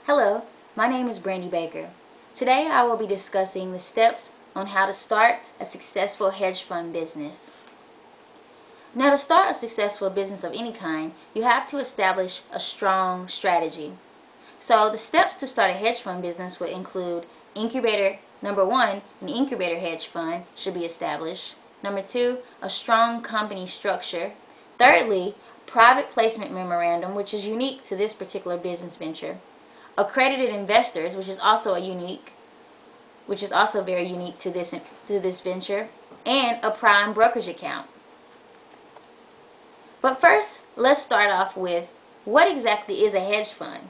Hello, my name is Brandy Baker. Today I will be discussing the steps on how to start a successful hedge fund business. Now, to start a successful business of any kind, you have to establish a strong strategy. So the steps to start a hedge fund business would include incubator. Number one, an incubator hedge fund should be established. Number two, a strong company structure. Thirdly, private placement memorandum, which is unique to this particular business venture. Accredited investors, which is also very unique to this venture, and a prime brokerage account. But first, let's start off with what exactly is a hedge fund.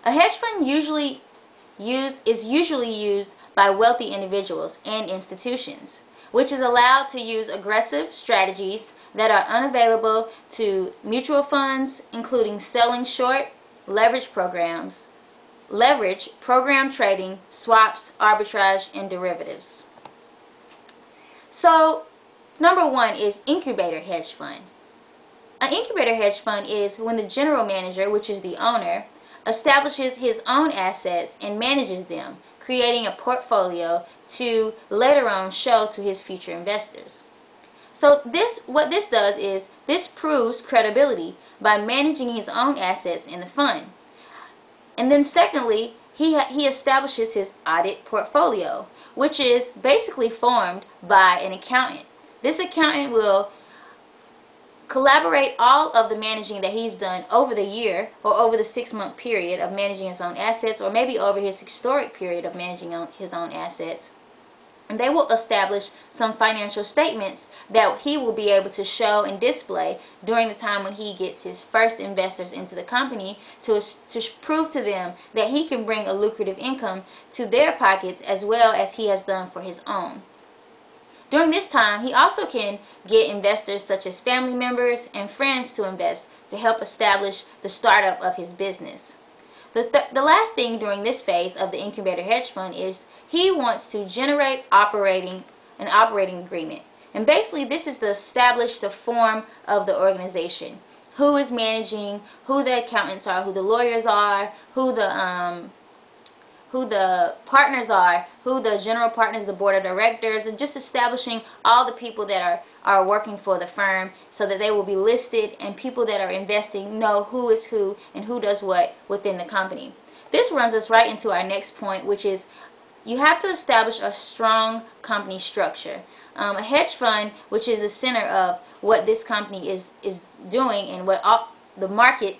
A hedge fund is usually used by wealthy individuals and institutions, which is allowed to use aggressive strategies that are unavailable to mutual funds, including selling short, leverage, program trading, swaps, arbitrage, and derivatives. So, number one is incubator hedge fund. An incubator hedge fund is when the general manager, which is the owner, establishes his own assets and manages them, creating a portfolio to later on show to his future investors. So what this does is this proves credibility by managing his own assets in the fund. And then secondly, he establishes his audit portfolio, which is basically formed by an accountant. This accountant will collaborate all of the managing that he's done over the year or over the 6-month period of managing his own assets, or maybe over his historic period of managing his own assets. And they will establish some financial statements that he will be able to show and display during the time when he gets his first investors into the company to prove to them that he can bring a lucrative income to their pockets as well as he has done for his own. During this time, he also can get investors such as family members and friends to invest to help establish the startup of his business. The last thing during this phase of the incubator hedge fund is he wants to generate an operating agreement. And basically this is to establish the form of the organization. Who is managing, who the accountants are, who the lawyers are, who the partners are, who the general partners, the board of directors, and just establishing all the people that are working for the firm so that they will be listed and people that are investing know who is who and who does what within the company. This runs us right into our next point, which is you have to establish a strong company structure. A hedge fund, which is the center of what this company is doing and what the market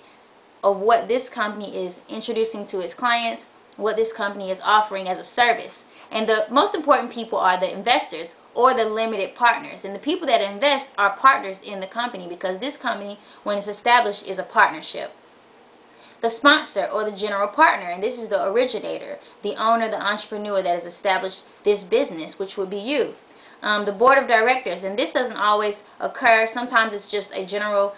of what this company is introducing to its clients, what this company is offering as a service. And the most important people are the investors or the limited partners. And the people that invest are partners in the company because this company, when it's established, is a partnership. The sponsor or the general partner, and this is the originator, the owner, the entrepreneur that has established this business, which would be you. The board of directors, and this doesn't always occur. Sometimes it's just a general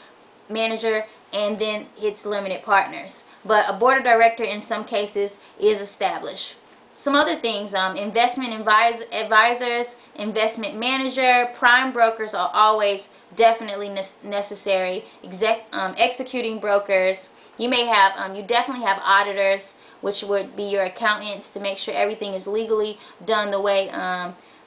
manager and then it's limited partners. But a board of director in some cases is established. Some other things, investment advisors, investment manager, prime brokers are always definitely necessary. Executing brokers. You may have, you definitely have auditors, which would be your accountants to make sure everything is legally done the way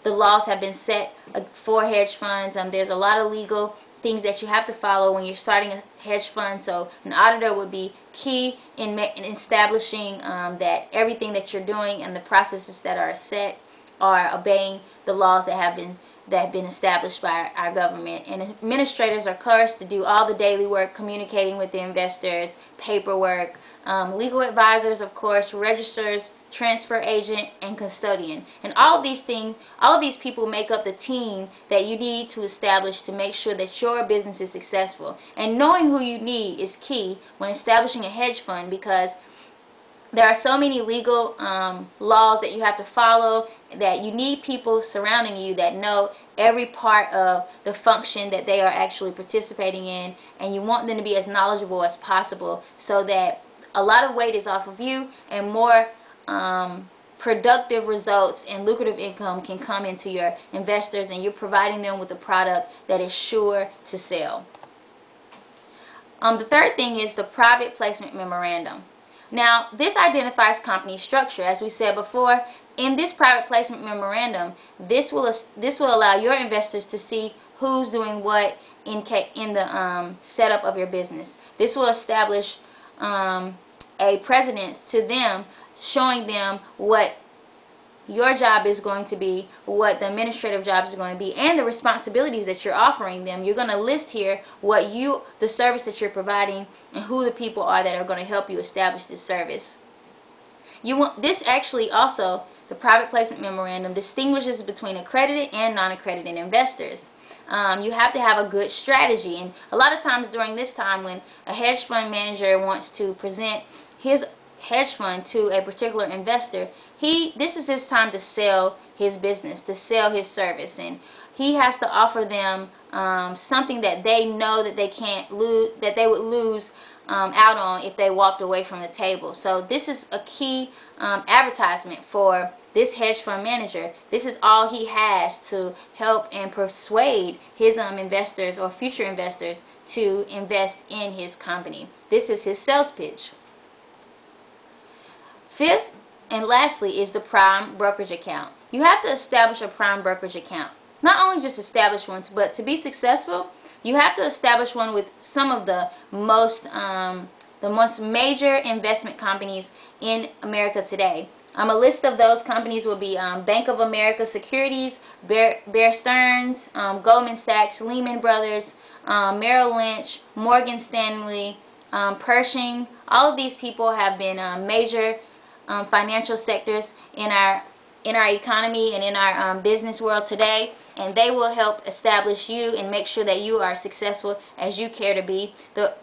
the laws have been set for hedge funds. There's a lot of legal things that you have to follow when you're starting a hedge fund. So an auditor would be key in establishing that everything that you're doing and the processes that are set are obeying the laws that have been established by our government. And administrators are cursed to do all the daily work, communicating with the investors, paperwork. Legal advisors, of course, registrars, transfer agent, and custodian. And all of these people make up the team that you need to establish to make sure that your business is successful. And knowing who you need is key when establishing a hedge fund because there are so many legal laws that you have to follow that you need people surrounding you that know every part of the function that they are actually participating in, and you want them to be as knowledgeable as possible so that a lot of weight is off of you and more productive results and lucrative income can come into your investors, and you're providing them with a product that is sure to sell. The third thing is the private placement memorandum. Now, this identifies company structure. As we said before, in this private placement memorandum, this will allow your investors to see who's doing what in the setup of your business. This will establish a precedence to them, showing them what your job is going to be, what the administrative job is going to be, and the responsibilities that you're offering them. You're going to list here the service that you're providing, and who the people are that are going to help you establish this service. This actually also, the private placement memorandum distinguishes between accredited and non-accredited investors. You have to have a good strategy, and a lot of times during this time when a hedge fund manager wants to present his hedge fund to a particular investor, this is his time to sell his business, to sell his service, and he has to offer them something that they know that they can't lose, that they would lose out on if they walked away from the table. So this is a key advertisement for this hedge fund manager. This is all he has to help and persuade his investors or future investors to invest in his company. This is his sales pitch. Fifth and lastly is the prime brokerage account. You have to establish a prime brokerage account. Not only just establish one, but to be successful, you have to establish one with some of the most major investment companies in America today. A list of those companies will be Bank of America Securities, Bear Stearns, Goldman Sachs, Lehman Brothers, Merrill Lynch, Morgan Stanley, Pershing. All of these people have been major financial sectors in our economy and in our business world today, and they will help establish you and make sure that you are successful as you care to be.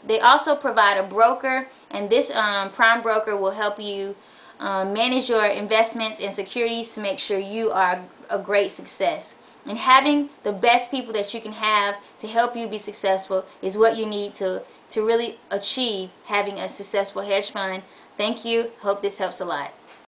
They also provide a broker, and this prime broker will help you manage your investments and securities to make sure you are a great success. And having the best people that you can have to help you be successful is what you need to really achieve having a successful hedge fund. Thank you. Hope this helps a lot.